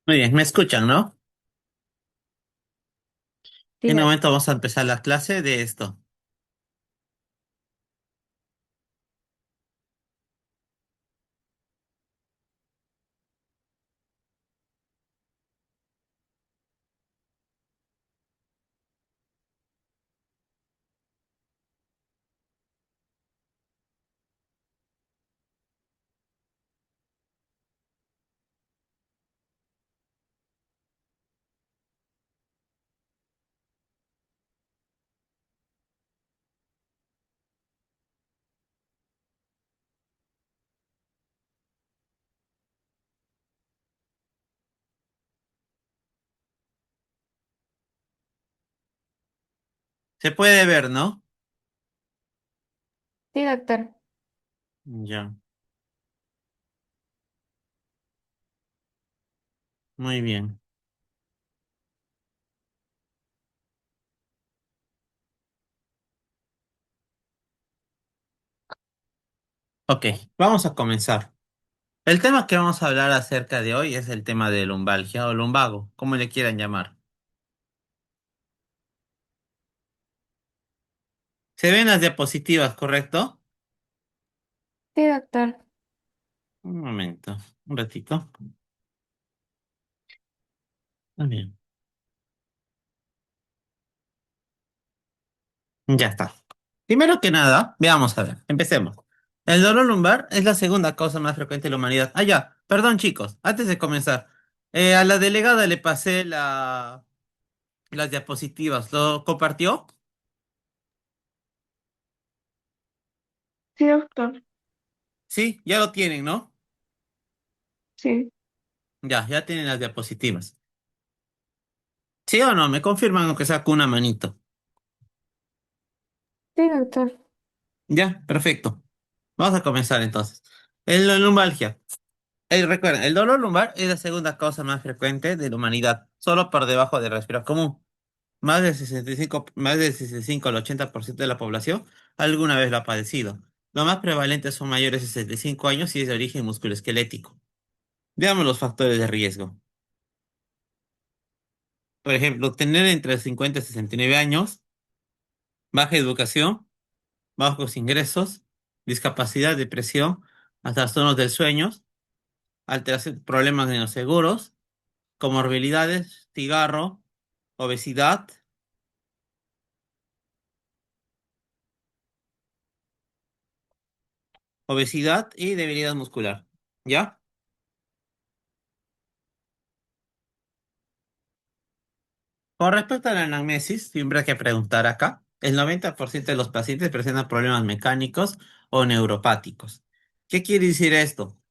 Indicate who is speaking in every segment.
Speaker 1: Muy bien, me escuchan, ¿no?
Speaker 2: Sí,
Speaker 1: En un momento vamos a empezar la clase de esto. Se puede ver, ¿no?
Speaker 2: sí, doctor.
Speaker 1: Ya, muy bien. Ok, vamos a comenzar. El tema que vamos a hablar acerca de hoy es el tema de lumbalgia o lumbago, como le quieran llamar. Se ven las diapositivas, ¿correcto?
Speaker 2: Sí, doctor.
Speaker 1: Un momento, un ratito. Muy bien. Ya está. Primero que nada, veamos a ver, empecemos. El dolor lumbar es la segunda causa más frecuente en la humanidad. Ah, ya, perdón chicos, antes de comenzar. A la delegada le pasé las diapositivas. ¿Lo compartió?
Speaker 2: Sí, doctor.
Speaker 1: Sí, ya lo tienen, ¿no?
Speaker 2: Sí,
Speaker 1: Ya tienen las diapositivas. ¿Sí o no? Me confirman aunque sea con una manito.
Speaker 2: sí, doctor.
Speaker 1: Ya, perfecto. Vamos a comenzar entonces. La lumbalgia. Recuerden, el dolor lumbar es la segunda causa más frecuente de la humanidad, solo por debajo del resfriado común. Más del 65 al 80% de la población alguna vez lo ha padecido. Los más prevalentes son mayores de 65 años y es de origen musculoesquelético. Veamos los factores de riesgo. Por ejemplo, tener entre 50 y 69 años, baja educación, bajos ingresos, discapacidad, depresión, trastornos del sueño, alteración, problemas en los seguros, comorbilidades, cigarro, obesidad, obesidad y debilidad muscular. ¿Ya? Con respecto a la anamnesis, siempre hay que preguntar acá. El 90% de los pacientes presentan problemas mecánicos o neuropáticos. ¿Qué quiere decir esto?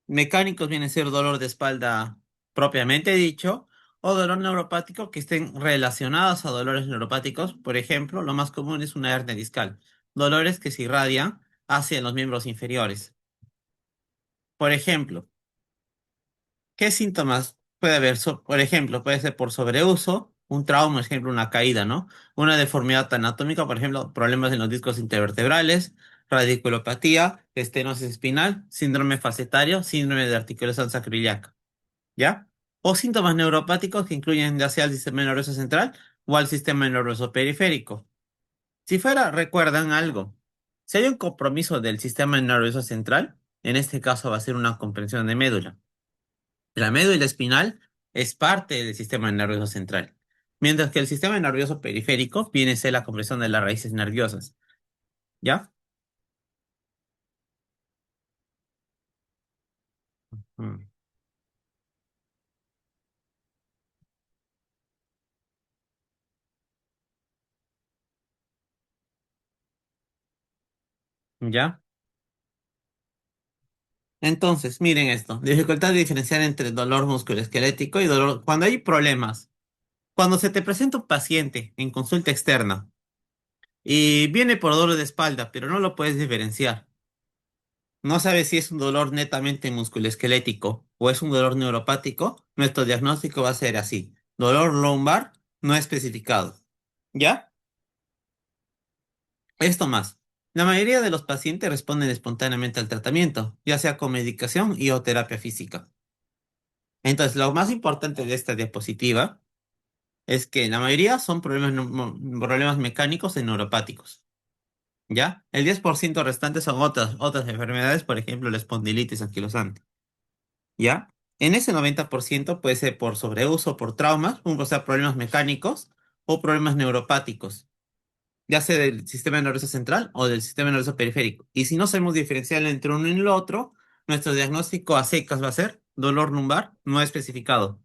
Speaker 1: Mecánicos viene a ser dolor de espalda propiamente dicho, o dolor neuropático que estén relacionados a dolores neuropáticos. Por ejemplo, lo más común es una hernia discal, dolores que se irradian hacia los miembros inferiores. Por ejemplo, ¿qué síntomas puede haber? Por ejemplo, puede ser por sobreuso, un trauma, por ejemplo, una caída, ¿no? Una deformidad anatómica, por ejemplo, problemas en los discos intervertebrales, radiculopatía, estenosis espinal, síndrome facetario, síndrome de articulación sacroiliaca. ¿Ya? O síntomas neuropáticos que incluyen ya sea el sistema nervioso central o al sistema nervioso periférico. Si fuera, recuerdan algo. Si hay un compromiso del sistema nervioso central, en este caso va a ser una comprensión de médula. La médula espinal es parte del sistema nervioso central, mientras que el sistema nervioso periférico viene a ser la compresión de las raíces nerviosas. ¿Ya? Mm. ¿Ya? Entonces, miren esto. Dificultad de diferenciar entre dolor musculoesquelético y dolor. Cuando hay problemas. Cuando se te presenta un paciente en consulta externa y viene por dolor de espalda, pero no lo puedes diferenciar, no sabes si es un dolor netamente musculoesquelético o es un dolor neuropático, nuestro diagnóstico va a ser así: dolor lumbar no especificado. ¿Ya? Esto más. La mayoría de los pacientes responden espontáneamente al tratamiento, ya sea con medicación y o terapia física. Entonces, lo más importante de esta diapositiva es que la mayoría son problemas, problemas mecánicos y neuropáticos, ¿ya? El 10% restante son otras enfermedades, por ejemplo, la espondilitis anquilosante, ¿ya? En ese 90% puede ser por sobreuso, por traumas, o sea, problemas mecánicos o problemas neuropáticos, ya sea del sistema nervioso central o del sistema nervioso periférico. Y si no sabemos diferenciar entre uno y el otro, nuestro diagnóstico a secas va a ser dolor lumbar no especificado.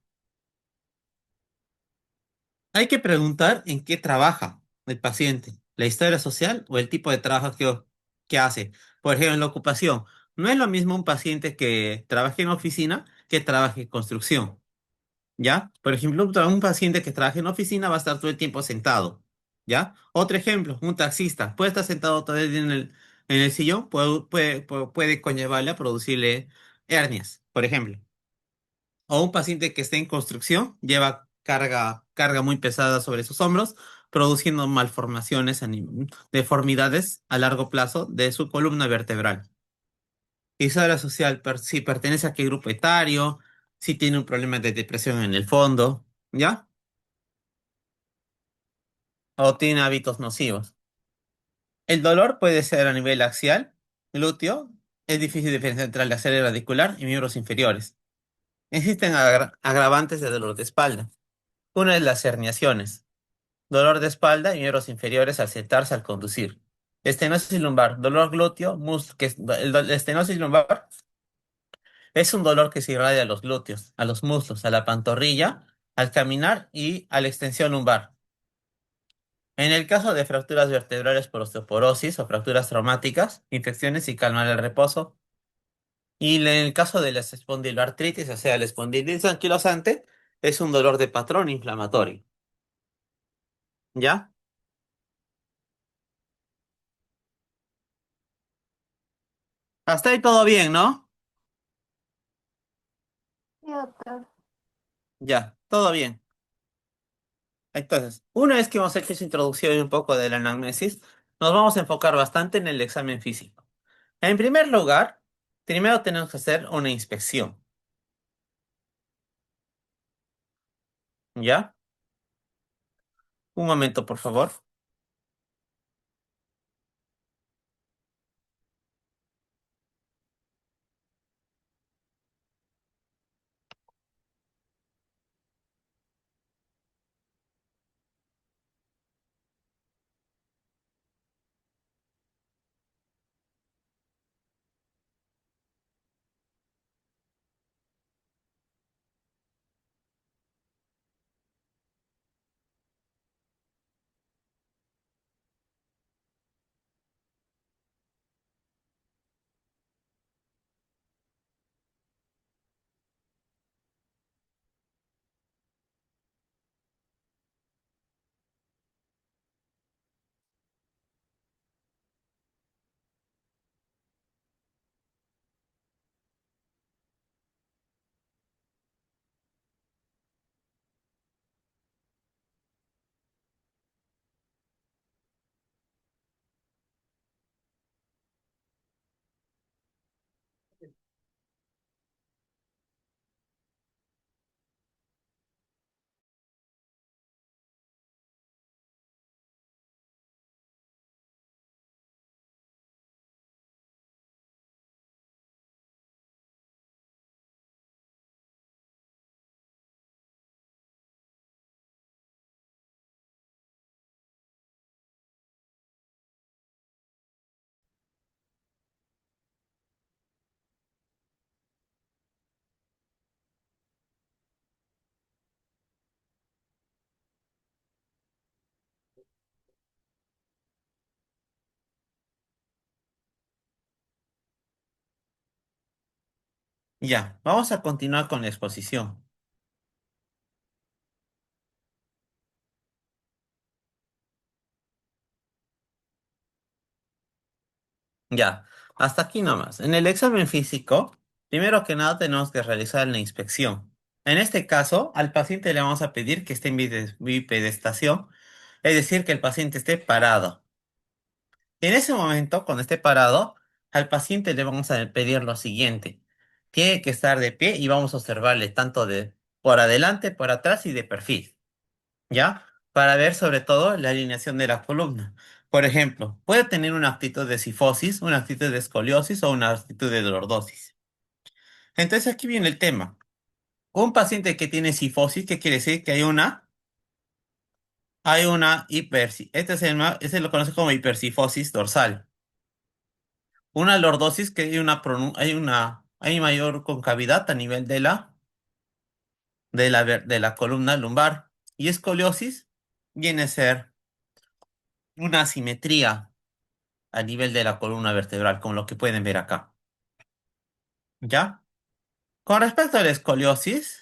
Speaker 1: Hay que preguntar en qué trabaja el paciente, la historia social o el tipo de trabajo que hace. Por ejemplo, en la ocupación. No es lo mismo un paciente que trabaje en oficina que trabaje en construcción, ¿ya? Por ejemplo, un paciente que trabaje en oficina va a estar todo el tiempo sentado, ¿ya? Otro ejemplo, un taxista puede estar sentado todo el día en el sillón, puede conllevarle a producirle hernias, por ejemplo. O un paciente que esté en construcción lleva carga muy pesada sobre sus hombros, produciendo malformaciones, deformidades a largo plazo de su columna vertebral. Historia social, si pertenece a qué grupo etario, si tiene un problema de depresión en el fondo, ¿ya? O tiene hábitos nocivos. El dolor puede ser a nivel axial, glúteo, es difícil diferenciar entre la axial y radicular y miembros inferiores. Existen agravantes de dolor de espalda. Una es las herniaciones. Dolor de espalda y miembros inferiores al sentarse al conducir. Estenosis lumbar, dolor glúteo, estenosis lumbar es un dolor que se irradia a los glúteos, a los muslos, a la pantorrilla, al caminar y a la extensión lumbar. En el caso de fracturas vertebrales por osteoporosis o fracturas traumáticas, infecciones y calma el reposo. Y en el caso de la espondiloartritis, o sea, la espondilitis anquilosante, es un dolor de patrón inflamatorio. ¿Ya? Hasta ahí todo bien, ¿no?
Speaker 2: Sí, doctor.
Speaker 1: Ya, todo bien. Entonces, una vez que hemos hecho esa introducción y un poco de la anamnesis, nos vamos a enfocar bastante en el examen físico. En primer lugar, primero tenemos que hacer una inspección, ¿ya? Un momento, por favor. Ya, vamos a continuar con la exposición. Ya, hasta aquí nomás. En el examen físico, primero que nada tenemos que realizar la inspección. En este caso, al paciente le vamos a pedir que esté en bipedestación, es decir, que el paciente esté parado. En ese momento, cuando esté parado, al paciente le vamos a pedir lo siguiente. Tiene que estar de pie y vamos a observarle tanto de por adelante, por atrás y de perfil, ¿ya? Para ver sobre todo la alineación de la columna. Por ejemplo, puede tener una actitud de cifosis, una actitud de escoliosis o una actitud de lordosis. Entonces aquí viene el tema. Un paciente que tiene cifosis, ¿qué quiere decir? Que hay una este se lo conoce como hipercifosis dorsal. Una lordosis que hay mayor concavidad a nivel de la columna lumbar. Y escoliosis viene a ser una asimetría a nivel de la columna vertebral, como lo que pueden ver acá. ¿Ya? Con respecto a la escoliosis,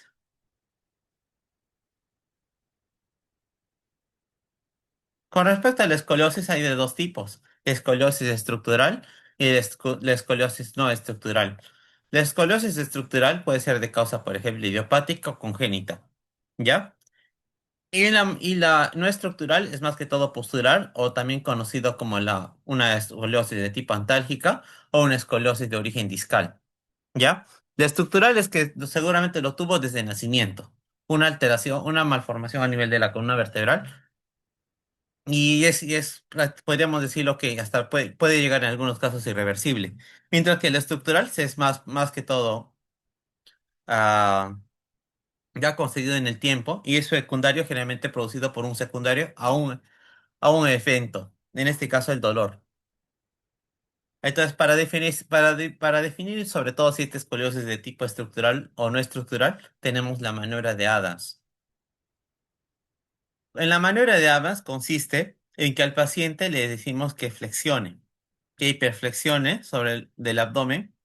Speaker 1: con respecto a la escoliosis hay de dos tipos: escoliosis estructural y la escoliosis no estructural. La escoliosis estructural puede ser de causa, por ejemplo, idiopática o congénita. ¿Ya? Y la no estructural es más que todo postural o también conocido como una escoliosis de tipo antálgica o una escoliosis de origen discal. ¿Ya? La estructural es que seguramente lo tuvo desde nacimiento. Una alteración, una malformación a nivel de la columna vertebral. Podríamos decirlo que hasta puede llegar en algunos casos irreversible. Mientras que la estructural es más que todo ah, ya conseguido en el tiempo y es secundario, generalmente producido por un secundario a un evento, en este caso el dolor. Entonces, para definir sobre todo si esta escoliosis de tipo estructural o no estructural, tenemos la maniobra de Adams. En la maniobra de Adams consiste en que al paciente le decimos que flexione, que hiperflexione del abdomen,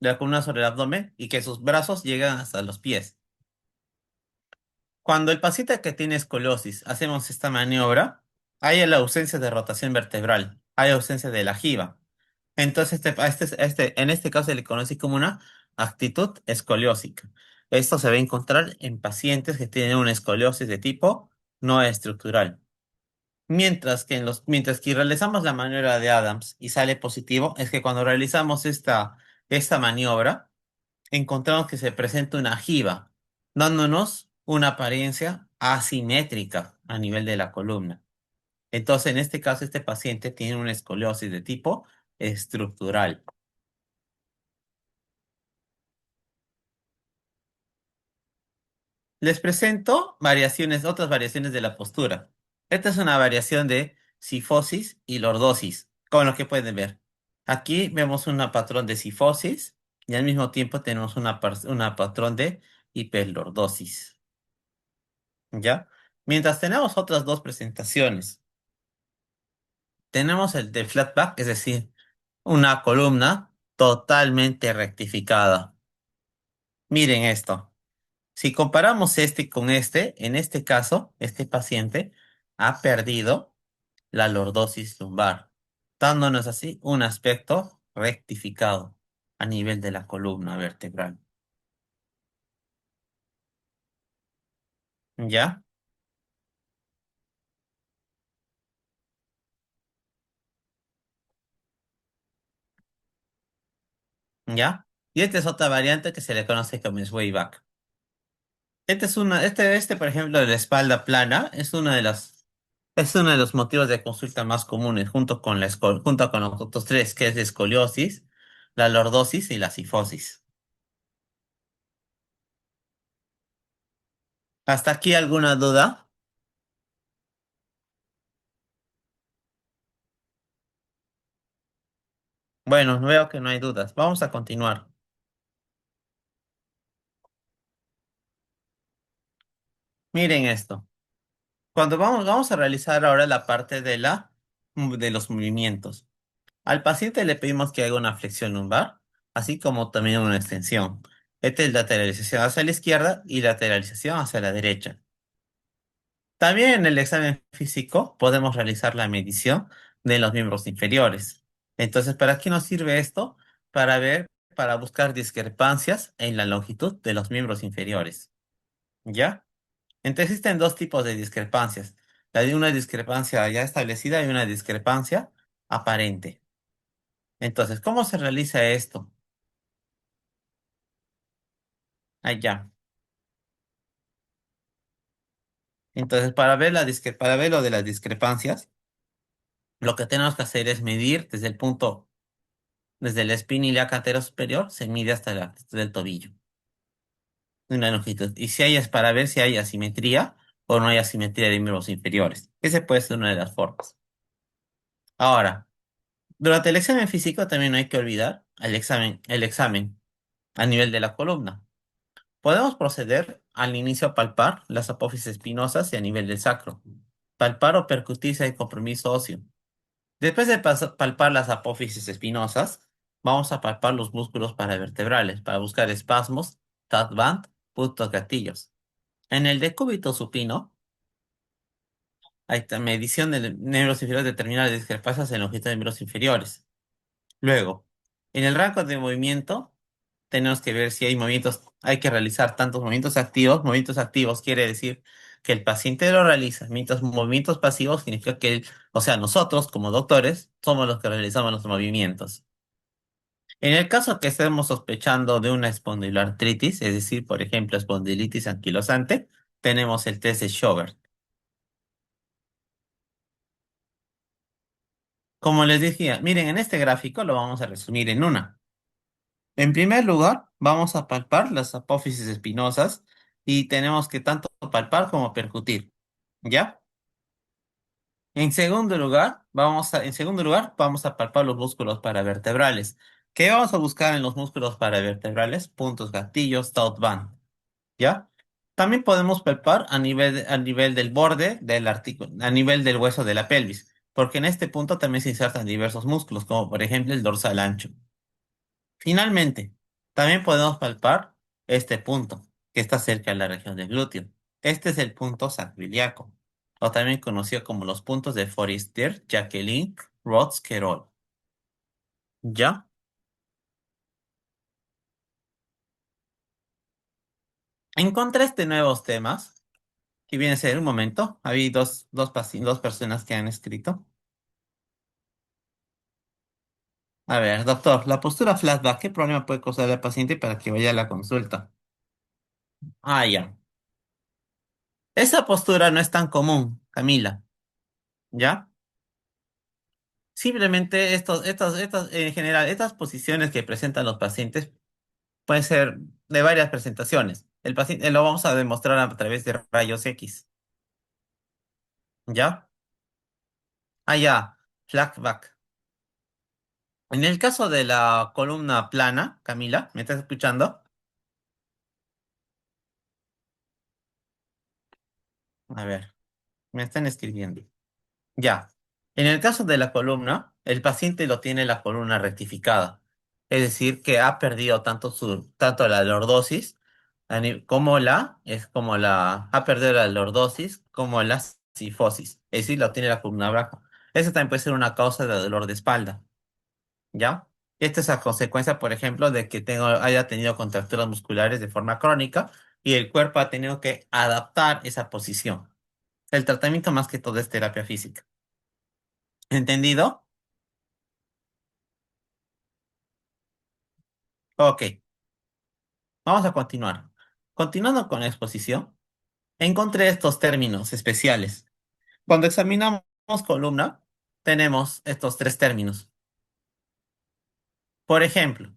Speaker 1: de la columna sobre el abdomen, y que sus brazos lleguen hasta los pies. Cuando el paciente que tiene escoliosis hacemos esta maniobra, hay la ausencia de rotación vertebral, hay ausencia de la jiba. Entonces, en este caso se le conoce como una actitud escoliósica. Esto se va a encontrar en pacientes que tienen una escoliosis de tipo no estructural. Mientras que realizamos la maniobra de Adams y sale positivo, es que cuando realizamos esta maniobra, encontramos que se presenta una jiba, dándonos una apariencia asimétrica a nivel de la columna. Entonces, en este caso, este paciente tiene una escoliosis de tipo estructural. Les presento otras variaciones de la postura. Esta es una variación de cifosis y lordosis, como lo que pueden ver. Aquí vemos un patrón de cifosis y al mismo tiempo tenemos una patrón de hiperlordosis. ¿Ya? Mientras tenemos otras dos presentaciones. Tenemos el de flat back, es decir, una columna totalmente rectificada. Miren esto. Si comparamos este con en este caso, este paciente ha perdido la lordosis lumbar, dándonos así un aspecto rectificado a nivel de la columna vertebral. ¿Ya? ¿Ya? Y esta es otra variante que se le conoce como sway back. Por ejemplo, de la espalda plana, es uno de los motivos de consulta más comunes, junto con los otros tres, que es la escoliosis, la lordosis y la cifosis. ¿Hasta aquí alguna duda? Bueno, veo que no hay dudas. Vamos a continuar. Miren esto. Cuando vamos a realizar ahora la parte de los movimientos. Al paciente le pedimos que haga una flexión lumbar, así como también una extensión. Esta es lateralización hacia la izquierda y lateralización hacia la derecha. También en el examen físico podemos realizar la medición de los miembros inferiores. Entonces, ¿para qué nos sirve esto? Para buscar discrepancias en la longitud de los miembros inferiores. ¿Ya? Entonces existen dos tipos de discrepancias. La de una discrepancia ya establecida y una discrepancia aparente. Entonces, ¿cómo se realiza esto? Allá. Entonces, para ver lo de las discrepancias, lo que tenemos que hacer es medir desde el punto, desde el espín iliac anterior superior, se mide hasta hasta el tobillo, una longitud. Y si hay es para ver si hay asimetría o no hay asimetría de miembros inferiores. Ese puede ser una de las formas. Ahora, durante el examen físico también no hay que olvidar el examen a nivel de la columna. Podemos proceder al inicio a palpar las apófisis espinosas y a nivel del sacro. Palpar o percutir si hay compromiso óseo. Después de palpar las apófisis espinosas, vamos a palpar los músculos paravertebrales para buscar espasmos, band, puntos gatillos. En el decúbito supino, hay medición de miembros inferiores determina las discrepancias en longitud de miembros inferiores. Luego, en el rango de movimiento, tenemos que ver si hay movimientos, hay que realizar tantos movimientos activos. Movimientos activos quiere decir que el paciente lo realiza, mientras movimientos pasivos significa que o sea, nosotros como doctores somos los que realizamos los movimientos. En el caso que estemos sospechando de una espondiloartritis, es decir, por ejemplo, espondilitis anquilosante, tenemos el test de Schobert. Como les decía, miren, en este gráfico lo vamos a resumir en una. En primer lugar, vamos a palpar las apófisis espinosas y tenemos que tanto palpar como percutir, ¿ya? En segundo lugar, vamos a palpar los músculos paravertebrales. ¿Qué vamos a buscar en los músculos paravertebrales? Puntos gatillos, taut band, ¿ya? También podemos palpar a nivel del borde del artículo, a nivel del hueso de la pelvis, porque en este punto también se insertan diversos músculos, como por ejemplo el dorsal ancho. Finalmente, también podemos palpar este punto, que está cerca de la región del glúteo. Este es el punto sacroiliaco, o también conocido como los puntos de Forestier, Jacqueline, Rods, Querol. ¿Ya? Encontré este nuevos temas, que viene a ser un momento. Había dos personas que han escrito. A ver, doctor, la postura flashback, ¿qué problema puede causar al paciente para que vaya a la consulta? Ah, ya. Esa postura no es tan común, Camila. ¿Ya? Simplemente en general, estas posiciones que presentan los pacientes pueden ser de varias presentaciones. El paciente lo vamos a demostrar a través de rayos X. ¿Ya? Ah, ya. Flashback. En el caso de la columna plana, Camila, ¿me estás escuchando? A ver, me están escribiendo. Ya. En el caso de la columna, el paciente lo tiene la columna rectificada. Es decir, que ha perdido tanto la lordosis ha perdido la lordosis como la cifosis. Es decir, lo tiene la columna baja. Eso también puede ser una causa de dolor de espalda. ¿Ya? Esta es a consecuencia, por ejemplo, de que haya tenido contracturas musculares de forma crónica y el cuerpo ha tenido que adaptar esa posición. El tratamiento más que todo es terapia física. ¿Entendido? Ok, vamos a continuar. Continuando con la exposición, encontré estos términos especiales. Cuando examinamos columna, tenemos estos tres términos. Por ejemplo,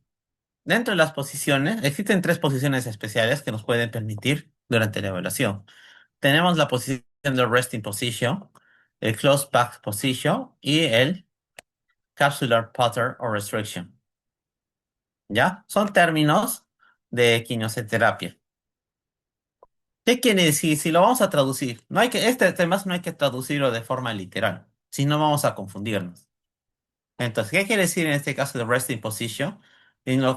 Speaker 1: dentro de las posiciones, existen tres posiciones especiales que nos pueden permitir durante la evaluación. Tenemos la posición de resting position, el closed back position y el capsular putter o restriction. ¿Ya? Son términos de quimioterapia. ¿Qué quiere decir? Si lo vamos a traducir, no hay que, este tema no hay que traducirlo de forma literal, si no vamos a confundirnos. Entonces, ¿qué quiere decir en este caso de resting position?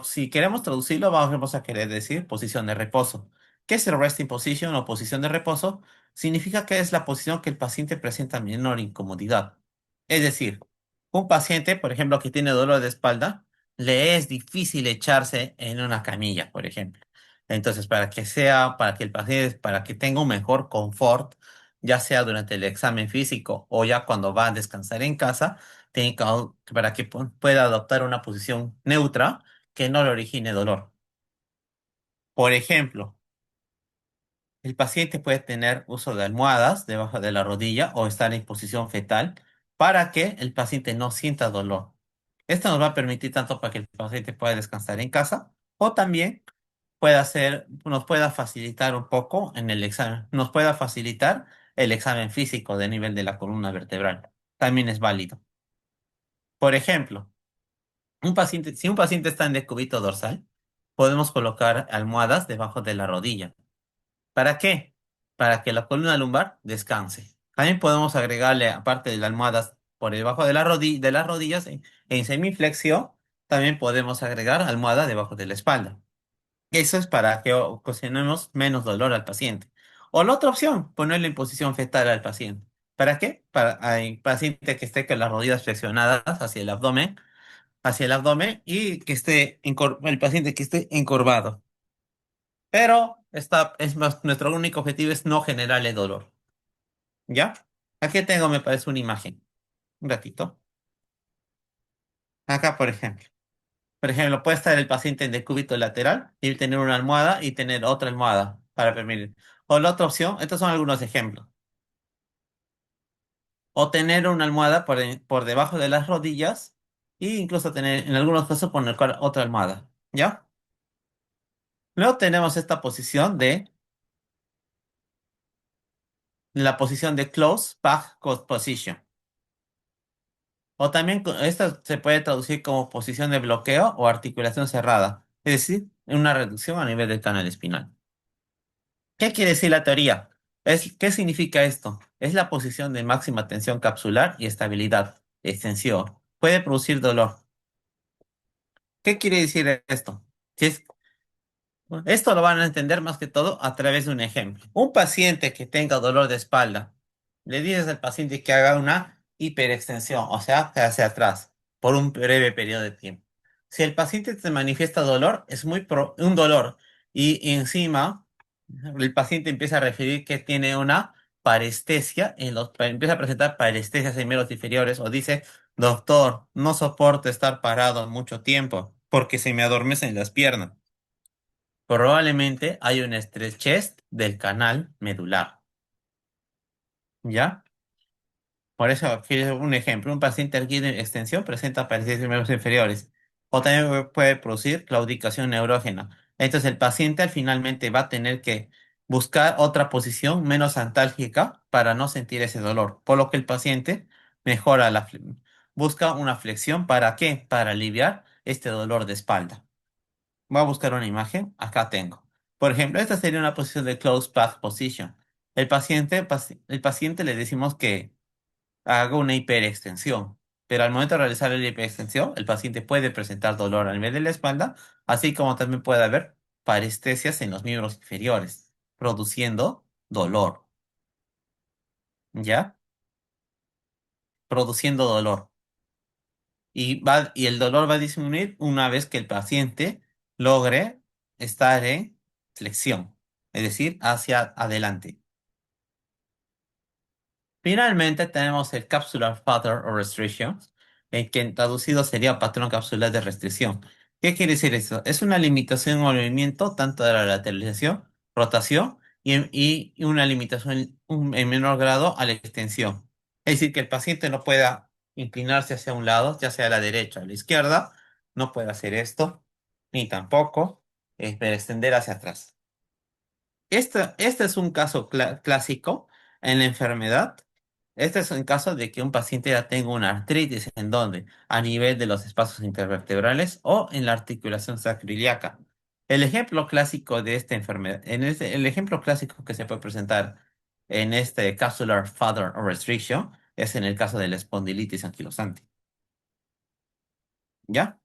Speaker 1: Si queremos traducirlo, vamos a querer decir posición de reposo. ¿Qué es el resting position o posición de reposo? Significa que es la posición que el paciente presenta menor incomodidad. Es decir, un paciente, por ejemplo, que tiene dolor de espalda, le es difícil echarse en una camilla, por ejemplo. Entonces, para que el paciente, para que tenga un mejor confort, ya sea durante el examen físico o ya cuando va a descansar en casa, para que pueda adoptar una posición neutra que no le origine dolor. Por ejemplo, el paciente puede tener uso de almohadas debajo de la rodilla o estar en posición fetal para que el paciente no sienta dolor. Esto nos va a permitir tanto para que el paciente pueda descansar en casa o también nos pueda facilitar un poco en el examen, nos pueda facilitar el examen físico de nivel de la columna vertebral. También es válido. Por ejemplo, si un paciente está en decúbito dorsal, podemos colocar almohadas debajo de la rodilla. ¿Para qué? Para que la columna lumbar descanse. También podemos agregarle, aparte de las almohadas por debajo de de las rodillas, en semiflexión, también podemos agregar almohada debajo de la espalda. Eso es para que ocasionemos menos dolor al paciente. O la otra opción, ponerle en posición fetal al paciente. ¿Para qué? Para el paciente que esté con las rodillas flexionadas hacia el abdomen y que el paciente que esté encorvado. Pero nuestro único objetivo es no generarle dolor. ¿Ya? Aquí tengo, me parece, una imagen. Un ratito. Acá, por ejemplo. Por ejemplo, puede estar el paciente en decúbito lateral y tener una almohada y tener otra almohada para permitir. O la otra opción, estos son algunos ejemplos. O tener una almohada por debajo de las rodillas e incluso tener, en algunos casos, poner otra almohada. ¿Ya? Luego tenemos esta posición la posición de close back position. O también esta se puede traducir como posición de bloqueo o articulación cerrada, es decir, una reducción a nivel del canal espinal. ¿Qué quiere decir la teoría? ¿Qué significa esto? Es la posición de máxima tensión capsular y estabilidad, extensión. Puede producir dolor. ¿Qué quiere decir esto? Si es Esto lo van a entender más que todo a través de un ejemplo. Un paciente que tenga dolor de espalda, le dices al paciente que haga una hiperextensión, o sea, hacia atrás, por un breve periodo de tiempo. Si el paciente te manifiesta dolor, es un dolor, y encima el paciente empieza a referir que tiene una parestesia, empieza a presentar parestesias en miembros inferiores, o dice, doctor, no soporto estar parado mucho tiempo porque se me adormecen las piernas. Probablemente hay una estrechez del canal medular, ¿ya? Por eso, aquí es un ejemplo, un paciente adquiere extensión presenta parestesia de miembros inferiores, o también puede producir claudicación neurógena. Entonces, el paciente finalmente va a tener que buscar otra posición menos antálgica para no sentir ese dolor, por lo que el paciente mejora busca una flexión. ¿Para qué? Para aliviar este dolor de espalda. Voy a buscar una imagen. Acá tengo. Por ejemplo, esta sería una posición de closed back position. El paciente le decimos que haga una hiperextensión, pero al momento de realizar la hiperextensión, el paciente puede presentar dolor a nivel de la espalda, así como también puede haber parestesias en los miembros inferiores, produciendo dolor, ¿ya? Produciendo dolor. Y el dolor va a disminuir una vez que el paciente logre estar en flexión, es decir, hacia adelante. Finalmente tenemos el capsular pattern o restriction, que en traducido sería patrón capsular de restricción. ¿Qué quiere decir eso? Es una limitación al movimiento tanto de la lateralización, rotación y una limitación en menor grado a la extensión. Es decir, que el paciente no pueda inclinarse hacia un lado, ya sea a la derecha o a la izquierda, no puede hacer esto, ni tampoco extender hacia atrás. Este es un caso clásico en la enfermedad. Este es un caso de que un paciente ya tenga una artritis en donde, a nivel de los espacios intervertebrales o en la articulación sacroiliaca. El ejemplo clásico de esta enfermedad, el ejemplo clásico que se puede presentar en este capsular flutter or restriction es en el caso de la espondilitis anquilosante. ¿Ya?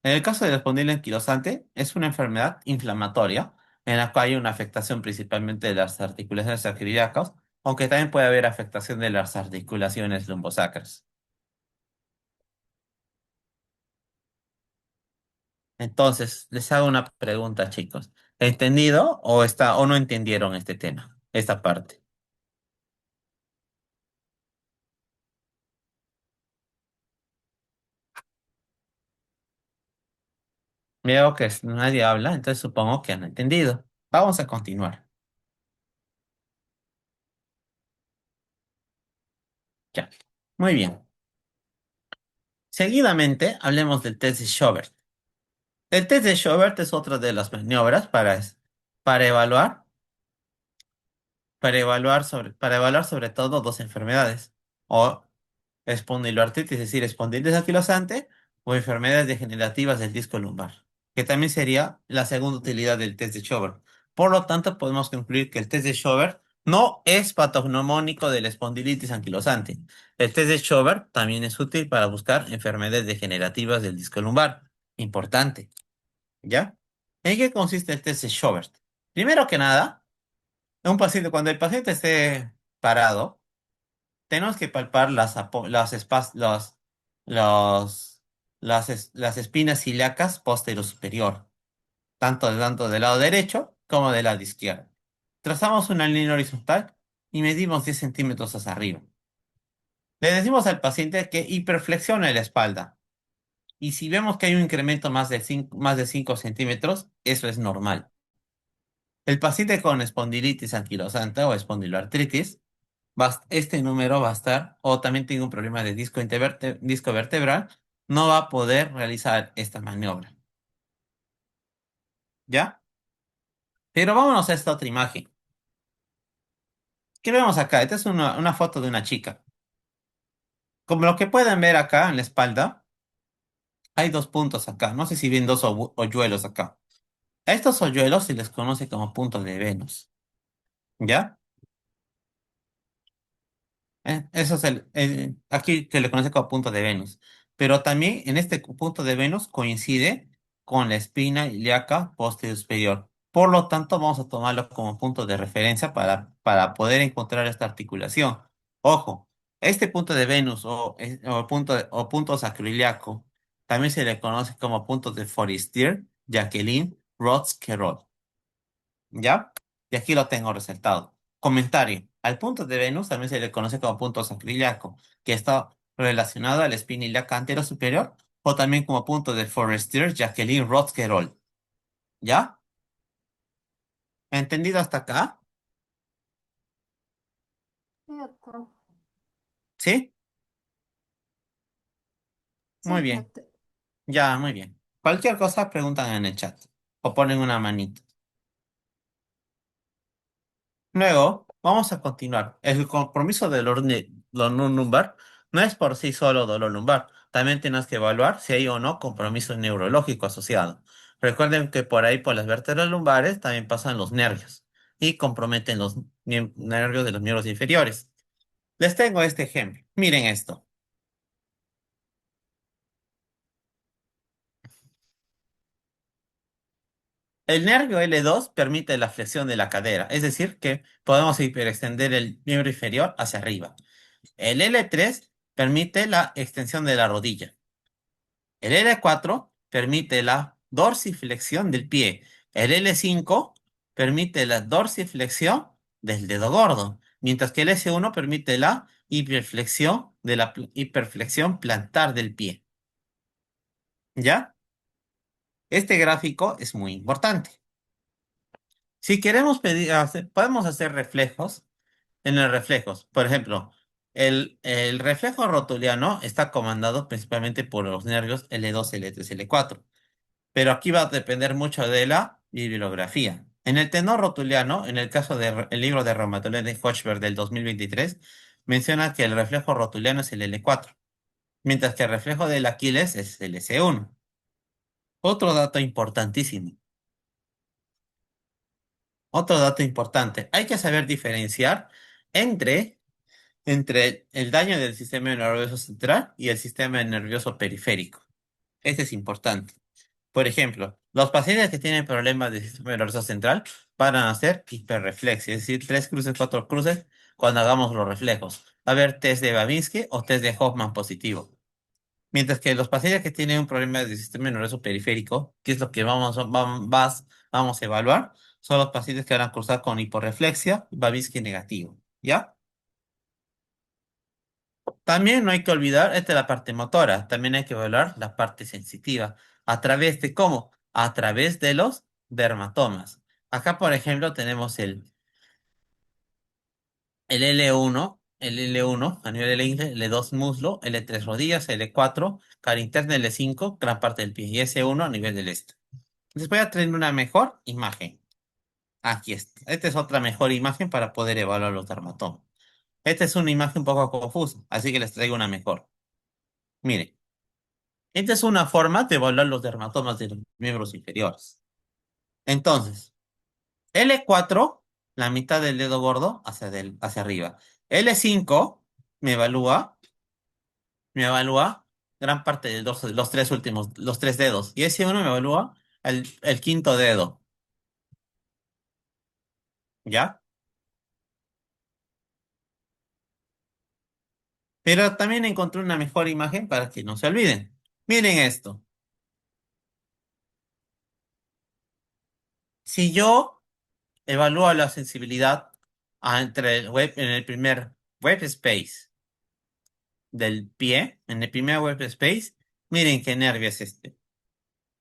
Speaker 1: En el caso de la espondilitis anquilosante, es una enfermedad inflamatoria en la cual hay una afectación principalmente de las articulaciones sacroiliacas, aunque también puede haber afectación de las articulaciones lumbosacras. Entonces, les hago una pregunta, chicos. ¿Entendido o no entendieron este tema, esta parte? Veo que nadie habla, entonces supongo que han entendido. Vamos a continuar. Ya. Muy bien. Seguidamente, hablemos del test de Schobert. El test de Schobert es otra de las maniobras para evaluar, para evaluar sobre todo dos enfermedades. O espondiloartritis, es decir, espondilitis anquilosante, o enfermedades degenerativas del disco lumbar, que también sería la segunda utilidad del test de Schobert. Por lo tanto, podemos concluir que el test de Schobert no es patognomónico de la espondilitis anquilosante. El test de Schobert también es útil para buscar enfermedades degenerativas del disco lumbar. Importante, ¿ya? ¿En qué consiste el test de Schobert? Primero que nada, cuando el paciente esté parado, tenemos que palpar los, las espinas ilíacas posterior superior, tanto del lado derecho como del lado izquierdo. Trazamos una línea horizontal y medimos 10 centímetros hacia arriba. Le decimos al paciente que hiperflexione la espalda. Y si vemos que hay un incremento más de 5 centímetros, eso es normal. El paciente con espondilitis anquilosante o espondiloartritis, este número va a estar, o también tiene un problema de disco vertebral, no va a poder realizar esta maniobra. ¿Ya? Pero vámonos a esta otra imagen. ¿Qué vemos acá? Esta es una foto de una chica. Como lo que pueden ver acá en la espalda, hay dos puntos acá. No sé si ven dos hoyuelos acá. A estos hoyuelos se les conoce como puntos de Venus. ¿Ya? Eso es aquí se le conoce como punto de Venus. Pero también en este punto de Venus coincide con la espina ilíaca posterior superior. Por lo tanto, vamos a tomarlo como punto de referencia para poder encontrar esta articulación. Ojo, este punto de Venus o punto sacroiliaco también se le conoce como punto de Forestier, Jacqueline, Rods, ¿ya? Y aquí lo tengo resaltado. Comentario. Al punto de Venus también se le conoce como punto sacroiliaco, que está relacionado a la espina ilíaca anterior superior, o también como punto de Forestier, Jacqueline Roth-Querol. ¿Ya? ¿Entendido hasta acá?
Speaker 2: Sí, doctor.
Speaker 1: ¿Sí? Muy
Speaker 2: Sí,
Speaker 1: bien.
Speaker 2: doctor.
Speaker 1: Ya, muy bien. Cualquier cosa preguntan en el chat o ponen una manito. Luego, vamos a continuar. El compromiso de dolor lumbar no es por sí solo dolor lumbar. También tienes que evaluar si hay o no compromiso neurológico asociado. Recuerden que por ahí, por las vértebras lumbares, también pasan los nervios y comprometen los nervios de los miembros inferiores. Les tengo este ejemplo. Miren esto. El nervio L2 permite la flexión de la cadera, es decir, que podemos hiperextender el miembro inferior hacia arriba. El L3 permite la extensión de la rodilla. El L4 permite la dorsiflexión del pie. El L5 permite la dorsiflexión del dedo gordo, mientras que el S1 permite la hiperflexión plantar del pie. ¿Ya? Este gráfico es muy importante. Si queremos podemos hacer reflejos en los reflejos. Por ejemplo, el reflejo rotuliano está comandado principalmente por los nervios L2, L3, L4. Pero aquí va a depender mucho de la bibliografía. En el tenor rotuliano, en el caso del libro de reumatología de Hochberg del 2023, menciona que el reflejo rotuliano es el L4, mientras que el reflejo del Aquiles es el S1. Otro dato importantísimo, otro dato importante, hay que saber diferenciar entre, entre el daño del sistema nervioso central y el sistema nervioso periférico. Este es importante. Por ejemplo, los pacientes que tienen problemas de sistema nervioso central van a hacer hiperreflexia, es decir, tres cruces, cuatro cruces cuando hagamos los reflejos. Va a haber test de Babinski o test de Hoffman positivo. Mientras que los pacientes que tienen un problema de sistema nervioso periférico, que es lo que vamos a evaluar, son los pacientes que van a cursar con hiporreflexia, Babinski negativo. ¿Ya? También no hay que olvidar, esta es la parte motora, también hay que evaluar la parte sensitiva. ¿A través de cómo? a través de los dermatomas. Acá, por ejemplo, tenemos el L1 a nivel de la ingle, L2 muslo, L3 rodillas, L4 cara interna, L5 gran parte del pie y S1 a nivel del este. Les voy a traer una mejor imagen. Aquí está. Esta es otra mejor imagen para poder evaluar los dermatomas. Esta es una imagen un poco confusa, así que les traigo una mejor. Miren, esta es una forma de evaluar los dermatomas de los miembros inferiores. Entonces, L4, la mitad del dedo gordo hacia arriba. L5 me evalúa, me evalúa gran parte del dorso, los tres últimos, los tres dedos. Y S1 me evalúa el quinto dedo. ¿Ya? Pero también encontré una mejor imagen para que no se olviden. Miren esto. Si yo evalúo la sensibilidad entre el web en el primer web space del pie, en el primer web space, miren qué nervio es este.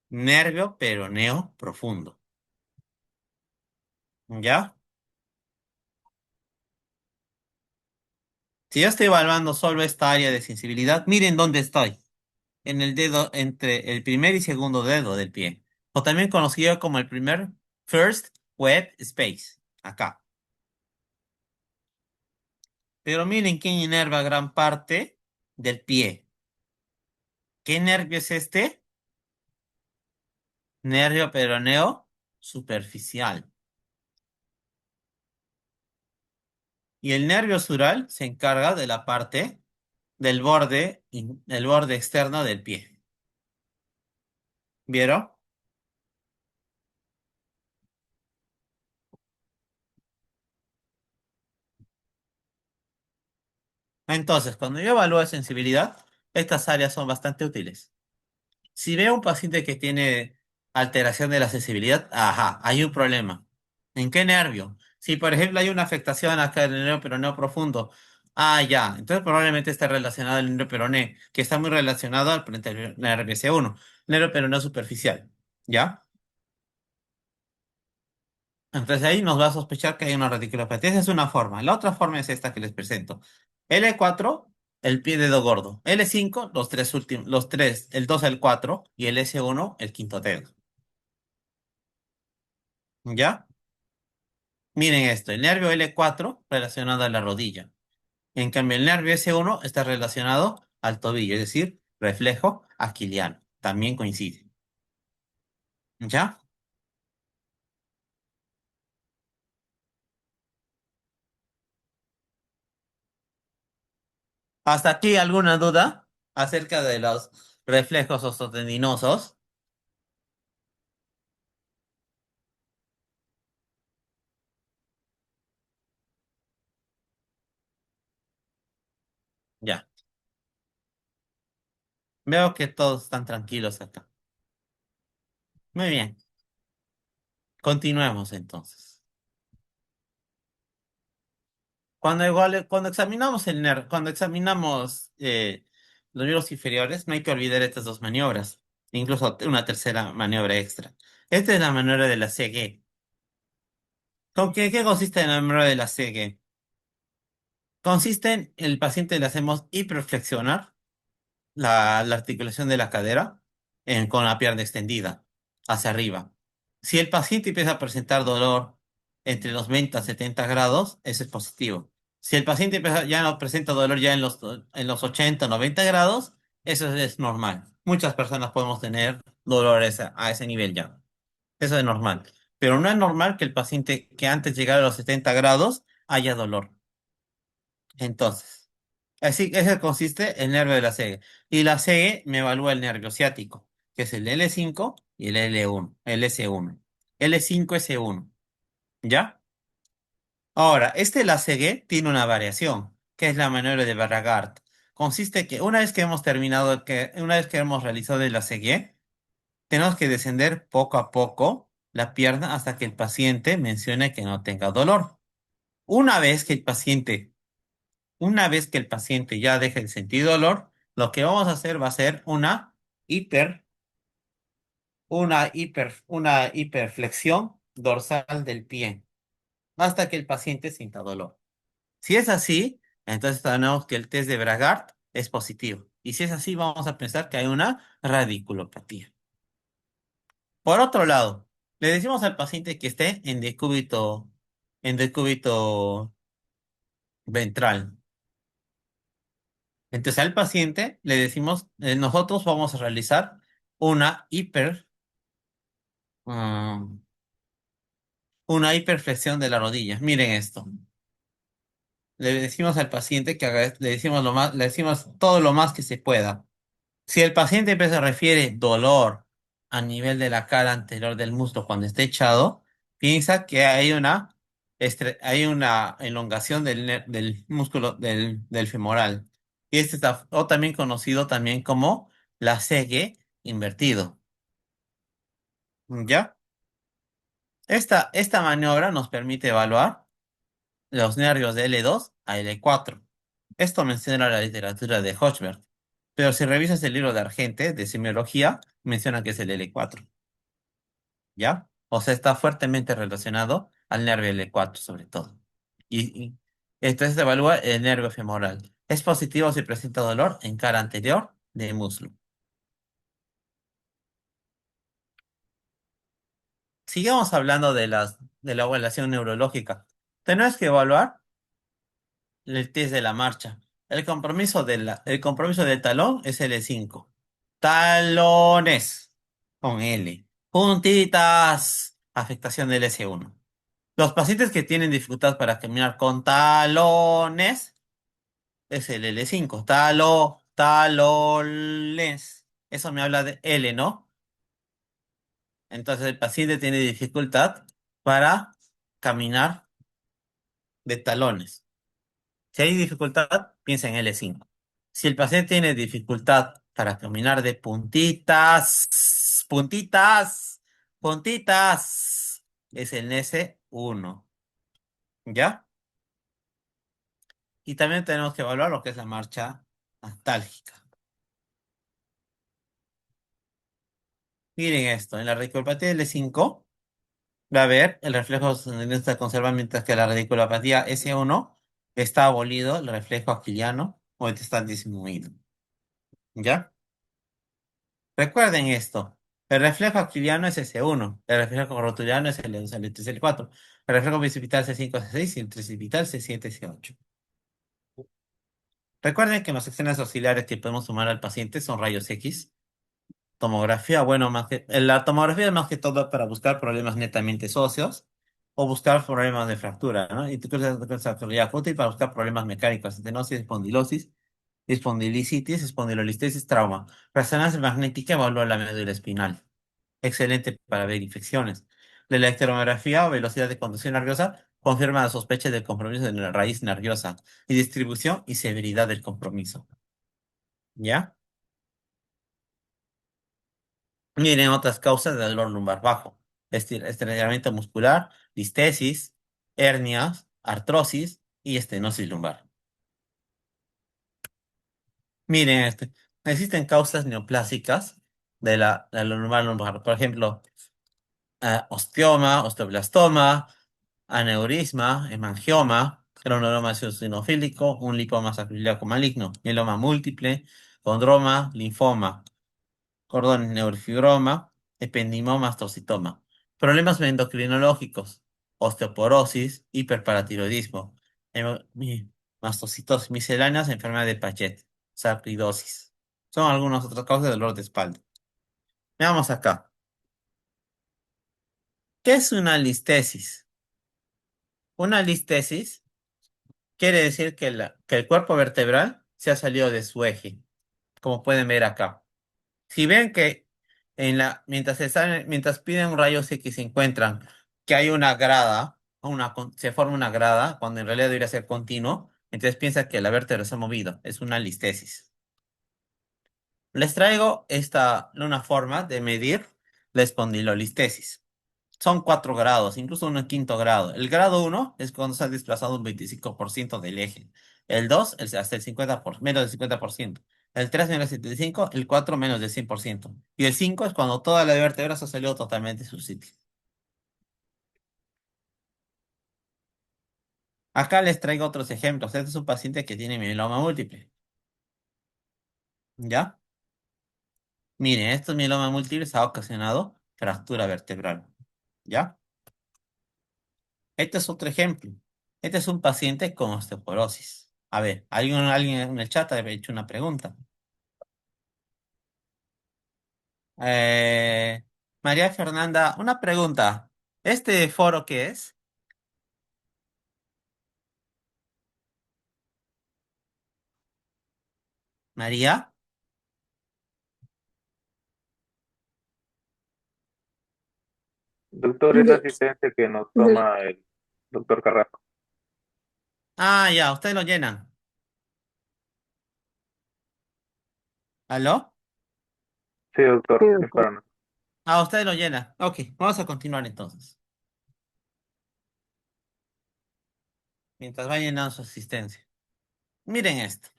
Speaker 1: Nervio peroneo profundo. ¿Ya? Si yo estoy evaluando solo esta área de sensibilidad, miren dónde estoy. En el dedo entre el primer y segundo dedo del pie. O también conocido como el primer first web space. Acá. Pero miren quién inerva gran parte del pie. ¿Qué nervio es este? Nervio peroneo superficial. Y el nervio sural se encarga de la parte del borde externo del pie. ¿Vieron? Entonces, cuando yo evalúo sensibilidad, estas áreas son bastante útiles. Si veo un paciente que tiene alteración de la sensibilidad, ajá, hay un problema. ¿En qué nervio? Si, por ejemplo, hay una afectación acá del nervio peroneo profundo, ah, ya, entonces probablemente esté relacionado al nervio peroné, que está muy relacionado al nervio C1, nervio peroneo superficial, ¿ya? Entonces ahí nos va a sospechar que hay una radiculopatía. Esa es una forma. La otra forma es esta que les presento. L4, el pie dedo gordo. L5, los tres últimos, los tres, el 2 al 4 y el S1, el quinto dedo. ¿Ya? Miren esto, el nervio L4 relacionado a la rodilla. En cambio, el nervio S1 está relacionado al tobillo, es decir, reflejo aquiliano. También coincide. ¿Ya? ¿Hasta aquí alguna duda acerca de los reflejos osteotendinosos? Ya. Veo que todos están tranquilos acá. Muy bien. Continuemos entonces. Cuando examinamos cuando examinamos los miembros inferiores, no hay que olvidar estas dos maniobras, incluso una tercera maniobra extra. Esta es la maniobra de la CG. ¿Qué consiste en la maniobra de la CG? Consiste en el paciente le hacemos hiperflexionar la articulación de la cadera con la pierna extendida hacia arriba. Si el paciente empieza a presentar dolor entre los 20 a 70 grados, eso es positivo. Si el paciente ya no presenta dolor ya en los 80 o 90 grados, eso es normal. Muchas personas podemos tener dolores a ese nivel ya. Eso es normal. Pero no es normal que el paciente que antes llegara a los 70 grados haya dolor. Entonces, así, ese consiste el nervio de la CG. Y la CG me evalúa el nervio ciático, que es el L5 y el L1, el S1. L5, S1. ¿Ya? Ahora, la CG tiene una variación, que es la maniobra de Barragard. Consiste que una vez que hemos realizado el ACG, tenemos que descender poco a poco la pierna hasta que el paciente mencione que no tenga dolor. Una vez que el paciente Una vez que el paciente ya deje el sentir dolor, lo que vamos a hacer va a ser una hiperextensión una hiperflexión dorsal del pie hasta que el paciente sienta dolor. Si es así, entonces tenemos que el test de Bragard es positivo. Y si es así, vamos a pensar que hay una radiculopatía. Por otro lado, le decimos al paciente que esté en decúbito ventral. Entonces al paciente le decimos, nosotros vamos a realizar una ah, una hiperflexión de la rodilla. Miren esto. Le decimos al paciente que haga, le decimos le decimos todo lo más que se pueda. Si el paciente pues, se refiere dolor a nivel de la cara anterior del muslo cuando esté echado, piensa que hay una elongación del músculo del femoral. Y este está o también conocido también como la segue invertido. ¿Ya? Esta maniobra nos permite evaluar los nervios de L2 a L4. Esto menciona la literatura de Hochberg. Pero si revisas el libro de Argente de semiología, menciona que es el L4. ¿Ya? O sea, está fuertemente relacionado al nervio L4 sobre todo. Y entonces se evalúa el nervio femoral. Es positivo si presenta dolor en cara anterior de muslo. Sigamos hablando de la evaluación neurológica. Tenemos que evaluar el test de la marcha. El compromiso del talón es L5. Talones con L. Puntitas. Afectación del S1. Los pacientes que tienen dificultad para caminar con talones es el L5. Talones. Eso me habla de L, ¿no? Entonces el paciente tiene dificultad para caminar de talones. Si hay dificultad, piensa en L5. Si el paciente tiene dificultad para caminar de puntitas, puntitas, puntitas, es el S1. ¿Ya? Y también tenemos que evaluar lo que es la marcha antálgica. Miren esto, en la radiculopatía L5 va a haber el reflejo sostenido se conserva mientras que la radiculopatía S1 está abolido, el reflejo aquiliano o está disminuido. ¿Ya? Recuerden esto. El reflejo aquiliano es S1, el reflejo rotuliano es L2, L3, L4, el reflejo bicipital C5, C6 y el tricipital C7, C8. Recuerden que las secciones auxiliares que podemos sumar al paciente son rayos X. Tomografía, bueno, la tomografía es más que todo para buscar problemas netamente óseos o buscar problemas de fractura, ¿no? Y tú crees que es útil para buscar problemas mecánicos, estenosis, espondilosis, espondilicitis, espondilolistesis, trauma. Resonancia magnética evalúa la médula espinal. Excelente para ver infecciones. La electromiografía o velocidad de conducción nerviosa confirma la sospecha del compromiso de la raíz nerviosa y distribución y severidad del compromiso. ¿Ya? Miren otras causas de dolor lumbar bajo. Estiramiento muscular, listesis, hernias, artrosis y estenosis lumbar. Miren existen causas neoplásicas de la lumbar. Por ejemplo, osteoma, osteoblastoma, aneurisma, hemangioma, cronodoma eosinofílico, un lipoma sacroiliaco maligno, mieloma múltiple, condroma, linfoma, cordón neurofibroma, ependimoma, mastocitoma. Problemas endocrinológicos, osteoporosis, hiperparatiroidismo, mastocitosis misceláneas, enfermedad de Pachet, sarcoidosis. Son algunas otras causas de dolor de espalda. Veamos acá. ¿Qué es una listesis? Una listesis quiere decir que el cuerpo vertebral se ha salido de su eje, como pueden ver acá. Si ven que mientras piden un rayo X se encuentran que hay una grada, se forma una grada, cuando en realidad debería ser continuo, entonces piensa que la vértebra se ha movido, es una listesis. Les traigo una forma de medir la espondilolistesis. Son 4 grados, incluso uno en quinto grado. El grado uno es cuando se ha desplazado un 25% del eje. El 2 hasta el 50 menos del 50%. El 3 menos 75, el 4 menos del 100%. Y el 5 es cuando toda la vértebra se salió totalmente de su sitio. Acá les traigo otros ejemplos. Este es un paciente que tiene mieloma múltiple. ¿Ya? Miren, estos mieloma múltiples ha ocasionado fractura vertebral. ¿Ya? Este es otro ejemplo. Este es un paciente con osteoporosis. A ver, alguien en el chat había hecho una pregunta. Eh, María Fernanda, una pregunta. ¿Este foro qué es? María.
Speaker 3: Doctor, es la
Speaker 2: De,
Speaker 3: asistencia que nos
Speaker 2: del,
Speaker 3: toma el doctor Carrasco.
Speaker 1: Ah, ya, ustedes lo llenan. ¿Aló?
Speaker 3: Sí,
Speaker 2: Sí,
Speaker 3: doctor, es
Speaker 2: doctor.
Speaker 3: para nosotros.
Speaker 1: Ah, ustedes lo llenan. Ok, vamos a continuar entonces. Mientras va llenando su asistencia. Miren esto.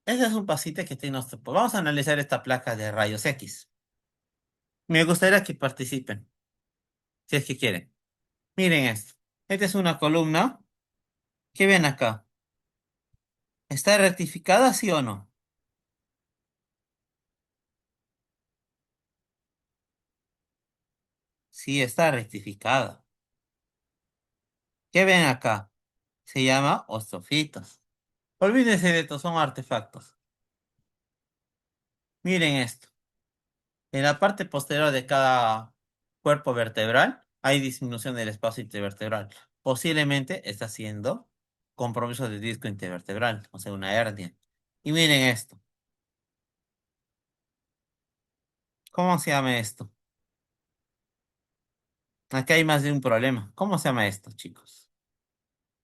Speaker 1: Este es un paciente que tiene osteoporosis. Vamos a analizar esta placa de rayos X. Me gustaría que participen, si es que quieren. Miren esto. Esta es una columna. ¿Qué ven acá? ¿Está rectificada, sí o no? Sí, está rectificada. ¿Qué ven acá? Se llama osteofitos. Olvídense de estos, son artefactos. Miren esto. En la parte posterior de cada cuerpo vertebral hay disminución del espacio intervertebral. Posiblemente está haciendo compromiso de disco intervertebral, o sea, una hernia. Y miren esto. ¿Cómo se llama esto? Aquí hay más de un problema. ¿Cómo se llama esto, chicos?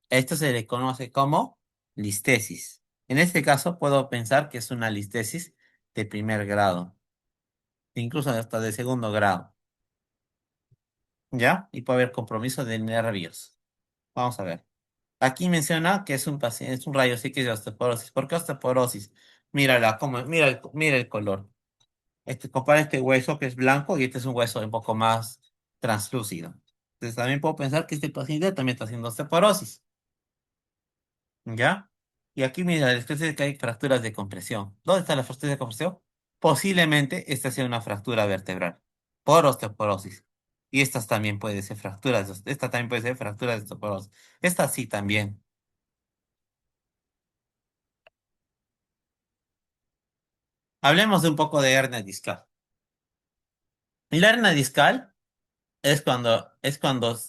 Speaker 1: Esto se le conoce como listesis. En este caso, puedo pensar que es una listesis de primer grado, incluso hasta de segundo grado. ¿Ya? Y puede haber compromiso de nervios. Vamos a ver. Aquí menciona que es un paciente, es un rayos X de osteoporosis. ¿Por qué osteoporosis? Mírala, mira el color. Compara este hueso que es blanco y este es un hueso un poco más translúcido. Entonces también puedo pensar que este paciente también está haciendo osteoporosis. ¿Ya? Y aquí mira, después de que hay fracturas de compresión. ¿Dónde está la fractura de compresión? Posiblemente esta sea una fractura vertebral por osteoporosis. Y estas también pueden ser fracturas, esta también puede ser fractura de osteoporosis. Esta sí también. Hablemos de un poco de hernia discal. Y la hernia discal es cuando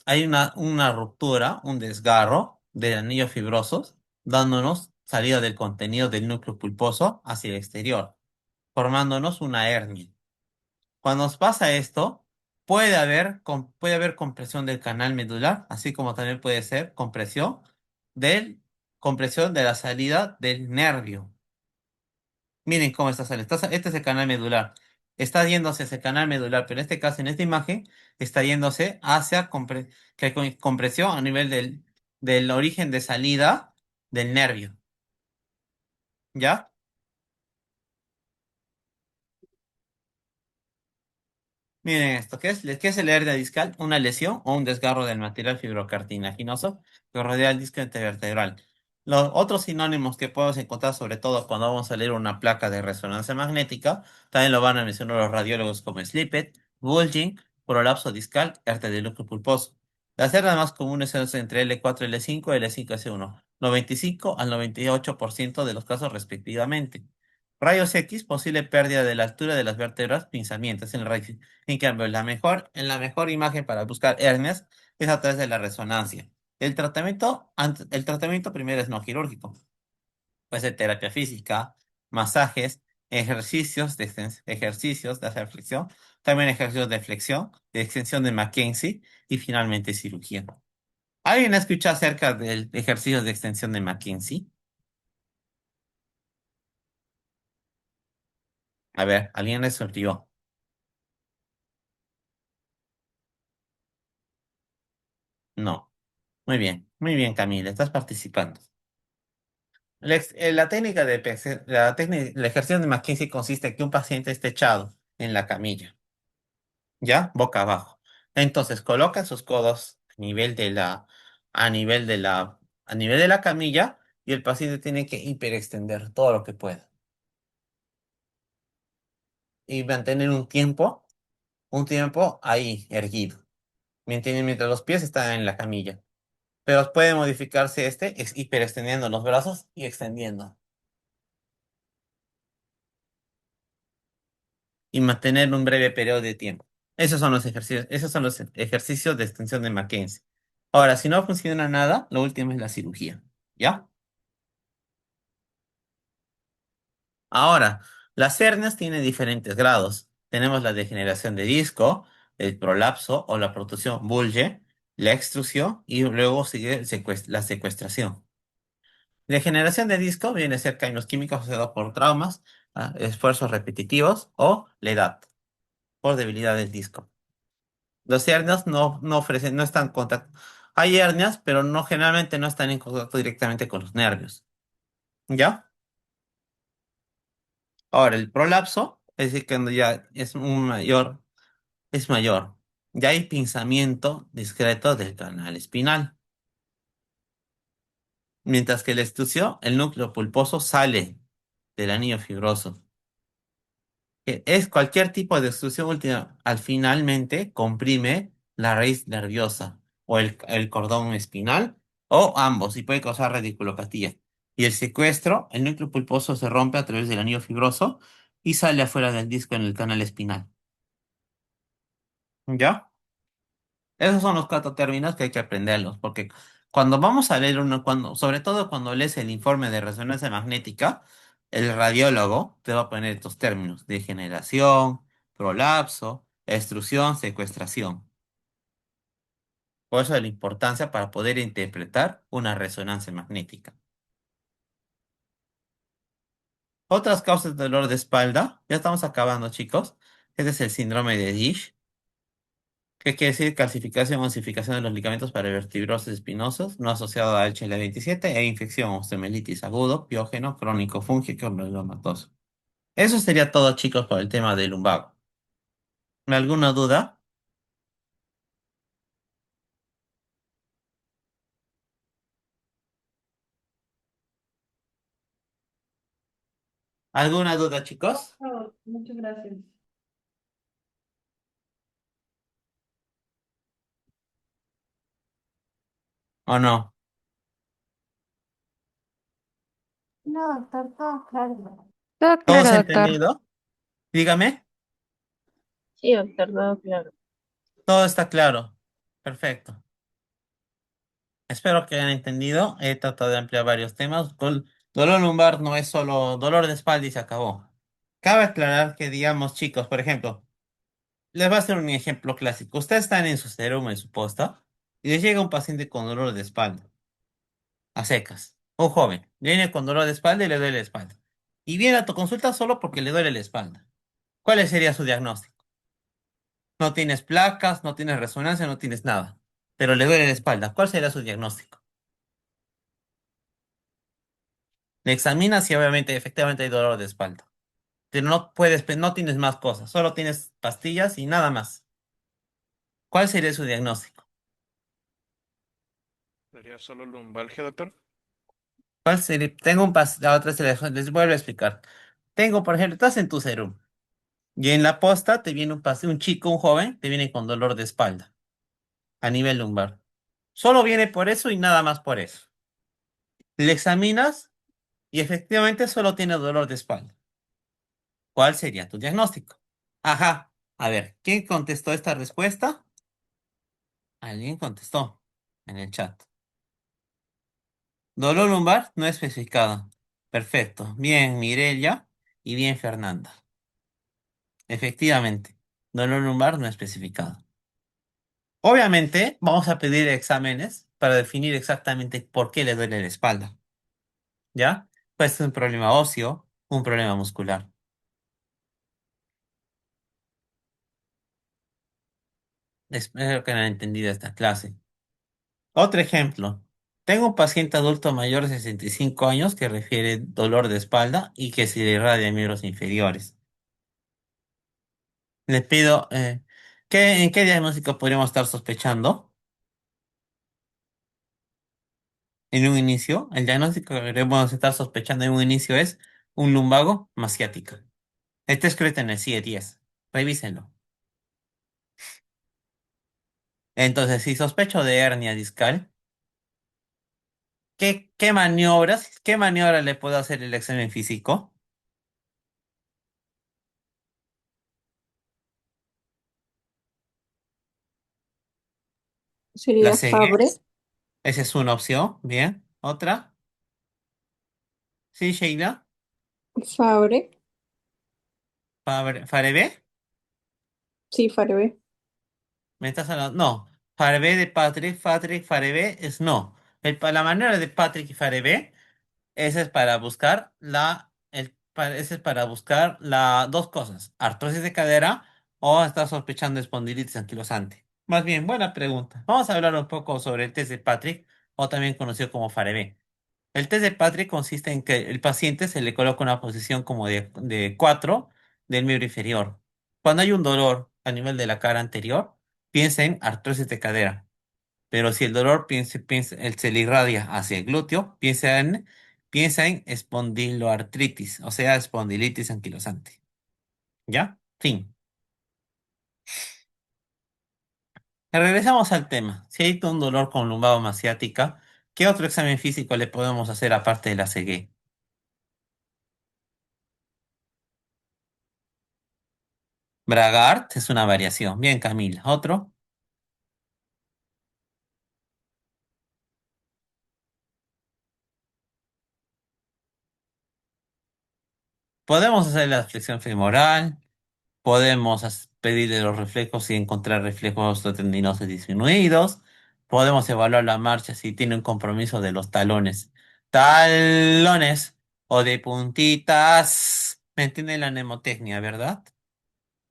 Speaker 1: hay una ruptura, un desgarro del anillo fibroso, dándonos salida del contenido del núcleo pulposo hacia el exterior, formándonos una hernia. Cuando nos pasa esto, puede haber compresión del canal medular, así como también puede ser compresión de la salida del nervio. Miren cómo está saliendo. Este es el canal medular. Está yéndose hacia el canal medular, pero en este caso, en esta imagen, está yéndose hacia compresión a nivel del origen de salida del nervio. ¿Ya? Miren esto, ¿qué es el hernia discal? Una lesión o un desgarro del material fibrocartilaginoso que rodea el disco intervertebral. Los otros sinónimos que podemos encontrar, sobre todo cuando vamos a leer una placa de resonancia magnética, también lo van a mencionar los radiólogos como Slipped, bulging, prolapso discal, hernia del núcleo pulposo. Las hernias más comunes son entre L4 y L5 y L5 S1, 95 al 98% de los casos respectivamente. Rayos X, posible pérdida de la altura de las vértebras, pinzamientos en el rayo. En cambio, en la mejor imagen para buscar hernias es a través de la resonancia. El tratamiento primero es no quirúrgico. Puede ser terapia física, masajes, ejercicios de hacer flexión, también ejercicios de flexión, de extensión de Mackenzie y finalmente cirugía. ¿Alguien ha escuchado acerca del ejercicio de extensión de Mackenzie? A ver, ¿alguien resolvió? No. Muy bien, Camila, estás participando. La técnica de la ejercicio de McKinsey consiste en que un paciente esté echado en la camilla, ¿ya? Boca abajo. Entonces coloca sus codos a nivel de a nivel de la camilla y el paciente tiene que hiperextender todo lo que pueda y mantener un tiempo ahí erguido, mientras los pies están en la camilla. Pero puede modificarse es hiperextendiendo los brazos y extendiendo. Y mantener un breve periodo de tiempo. Esos son los ejercicios de extensión de Mackenzie. Ahora, si no funciona nada, lo último es la cirugía. ¿Ya? Ahora, las hernias tienen diferentes grados. Tenemos la degeneración de disco, el prolapso o la protrusión bulge, la extrusión y luego sigue la secuestración. Degeneración de disco viene a ser cambios químicos asociados por traumas, esfuerzos repetitivos o la edad, por debilidad del disco. Los hernias no ofrecen, no están en contacto. Hay hernias, pero no generalmente no están en contacto directamente con los nervios. ¿Ya? Ahora, el prolapso, es decir, cuando ya es mayor. Ya hay pinzamiento discreto del canal espinal. Mientras que la extrusión, el núcleo pulposo sale del anillo fibroso. Que es cualquier tipo de extrusión última, al finalmente comprime la raíz nerviosa o el cordón espinal o ambos y puede causar radiculopatía. Y el secuestro, el núcleo pulposo se rompe a través del anillo fibroso y sale afuera del disco en el canal espinal. ¿Ya? Esos son los cuatro términos que hay que aprenderlos, porque cuando vamos a leer sobre todo cuando lees el informe de resonancia magnética, el radiólogo te va a poner estos términos: degeneración, prolapso, extrusión, secuestración. Por eso es la importancia para poder interpretar una resonancia magnética. Otras causas de dolor de espalda, ya estamos acabando, chicos. Este es el síndrome de Dish. ¿Qué quiere decir? Calcificación o ossificación de los ligamentos para vertebrosis espinosos, no asociado a HL27 e infección, osteomielitis agudo, piógeno, crónico, fúngico, mielomatoso. Eso sería todo, chicos, por el tema del lumbago. ¿Alguna duda? ¿Alguna duda, chicos?
Speaker 2: Oh, muchas gracias.
Speaker 1: ¿O no?
Speaker 2: No, doctor, todo claro. Todo claro,
Speaker 1: ¿Todos
Speaker 2: doctor.
Speaker 1: entendido? Dígame.
Speaker 2: Sí, doctor, todo claro.
Speaker 1: Todo está claro. Perfecto. Espero que hayan entendido. He tratado de ampliar varios temas. Dolor lumbar no es solo dolor de espalda y se acabó. Cabe aclarar que, digamos, chicos, por ejemplo, les voy a hacer un ejemplo clásico. Ustedes están en su serum, en su posta, y les llega un paciente con dolor de espalda, a secas. Un joven, viene con dolor de espalda y le duele la espalda. Y viene a tu consulta solo porque le duele la espalda. ¿Cuál sería su diagnóstico? No tienes placas, no tienes resonancia, no tienes nada, pero le duele la espalda. ¿Cuál sería su diagnóstico? Le examinas y obviamente efectivamente hay dolor de espalda. Pero no tienes más cosas, solo tienes pastillas y nada más. ¿Cuál sería su diagnóstico?
Speaker 4: ¿Sería solo lumbalgia, doctor?
Speaker 1: ¿Cuál sería? Tengo un la otra les vuelvo a explicar. Tengo, por ejemplo, estás en tu serum y en la posta te viene un chico, un joven, te viene con dolor de espalda a nivel lumbar. Solo viene por eso y nada más por eso. Le examinas y efectivamente solo tiene dolor de espalda. ¿Cuál sería tu diagnóstico? Ajá. A ver, ¿quién contestó esta respuesta? Alguien contestó en el chat. Dolor lumbar no especificado. Perfecto. Bien, Mireya y bien, Fernanda. Efectivamente, dolor lumbar no especificado. Obviamente, vamos a pedir exámenes para definir exactamente por qué le duele la espalda. ¿Ya? Pues es un problema óseo, un problema muscular. Espero que hayan entendido esta clase. Otro ejemplo. Tengo un paciente adulto mayor de 65 años que refiere dolor de espalda y que se le irradia miembros inferiores. Le pido, ¿en qué diagnóstico podríamos estar sospechando? En un inicio, el diagnóstico que debemos estar sospechando en un inicio es un lumbago masiático. Este es escrito en el CIE 10. Revísenlo. Entonces, si sospecho de hernia discal, qué maniobras le puedo hacer el examen físico? La
Speaker 2: Sería
Speaker 1: cegué.
Speaker 2: Fabre,
Speaker 1: Esa es una opción. Bien. ¿Otra? Sí, Sheila.
Speaker 2: Fabre,
Speaker 1: ¿Farebe?
Speaker 2: sí, Fabre.
Speaker 1: ¿Me estás hablando? No. Farebe de Patrick, Farebe es no. La manera de Patrick y Farebe, ese es para buscar ese es para buscar dos cosas. Artrosis de cadera o estás sospechando espondilitis anquilosante. Más bien, buena pregunta. Vamos a hablar un poco sobre el test de Patrick, o también conocido como Farebe. El test de Patrick consiste en que el paciente se le coloca una posición como de 4 del miembro inferior. Cuando hay un dolor a nivel de la cara anterior, piensa en artrosis de cadera. Pero si el dolor se le irradia hacia el glúteo, piensa en espondiloartritis, o sea, espondilitis anquilosante. ¿Ya? Fin. Regresamos al tema. Si hay un dolor con lumbago masiática, ¿qué otro examen físico le podemos hacer aparte de la CG? Bragart es una variación. Bien, Camila. ¿Otro? Podemos hacer la flexión femoral, podemos pedirle los reflejos y encontrar reflejos tendinosos disminuidos, podemos evaluar la marcha si tiene un compromiso de los talones. Talones o de puntitas. ¿Me entiende la mnemotecnia, verdad?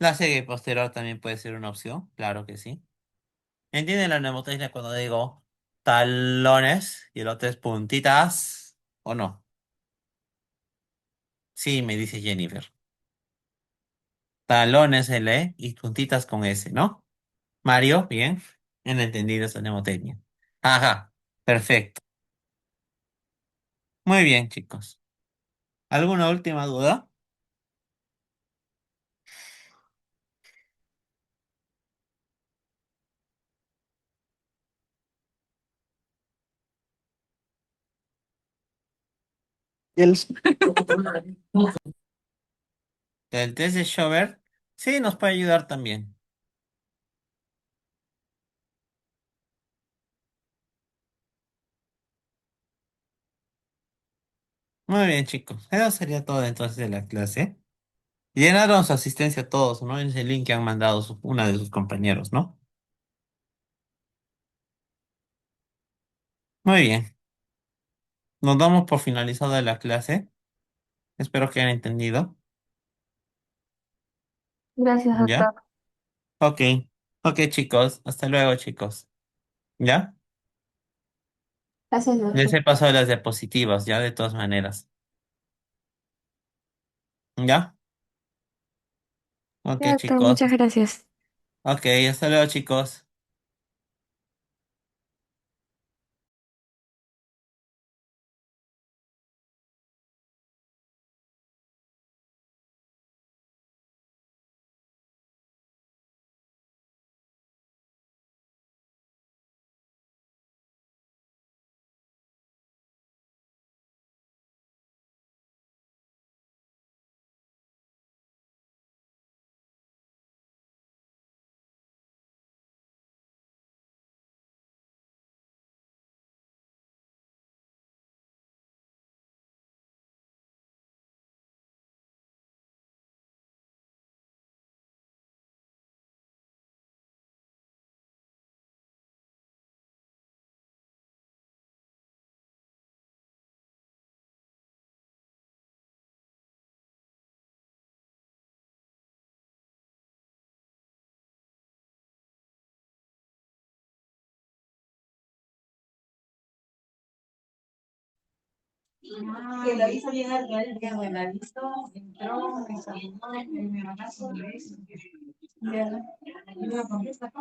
Speaker 1: La serie posterior también puede ser una opción, claro que sí. ¿Entiende la mnemotecnia cuando digo talones y el otro es puntitas o no? Sí, me dice Jennifer. Talones L y puntitas con S, ¿no? Mario, bien. Han entendido esa mnemotecnia. Ajá, perfecto. Muy bien, chicos. ¿Alguna última duda?
Speaker 2: El-
Speaker 1: El test de Schober, sí, nos puede ayudar también. Muy bien, chicos. Eso sería todo entonces de la clase. Llenaron su asistencia a todos, ¿no? En ese link que han mandado una de sus compañeros, ¿no? Muy bien. Nos damos por finalizada la clase. Espero que hayan entendido.
Speaker 2: Gracias,
Speaker 1: ¿Ya?
Speaker 2: doctor.
Speaker 1: Ok. Ok, chicos. Hasta luego, chicos. ¿Ya?
Speaker 2: Gracias,
Speaker 1: Les
Speaker 2: doctor.
Speaker 1: he pasado las diapositivas, ya, de todas maneras. ¿Ya? Ok,
Speaker 2: Ya, doctor,
Speaker 1: chicos.
Speaker 2: muchas gracias.
Speaker 1: Ok, hasta luego, chicos.
Speaker 2: Que lo hizo bien al día, bueno, listo, entró, me saludó, me abrazó, me beso. Ya, no contesta.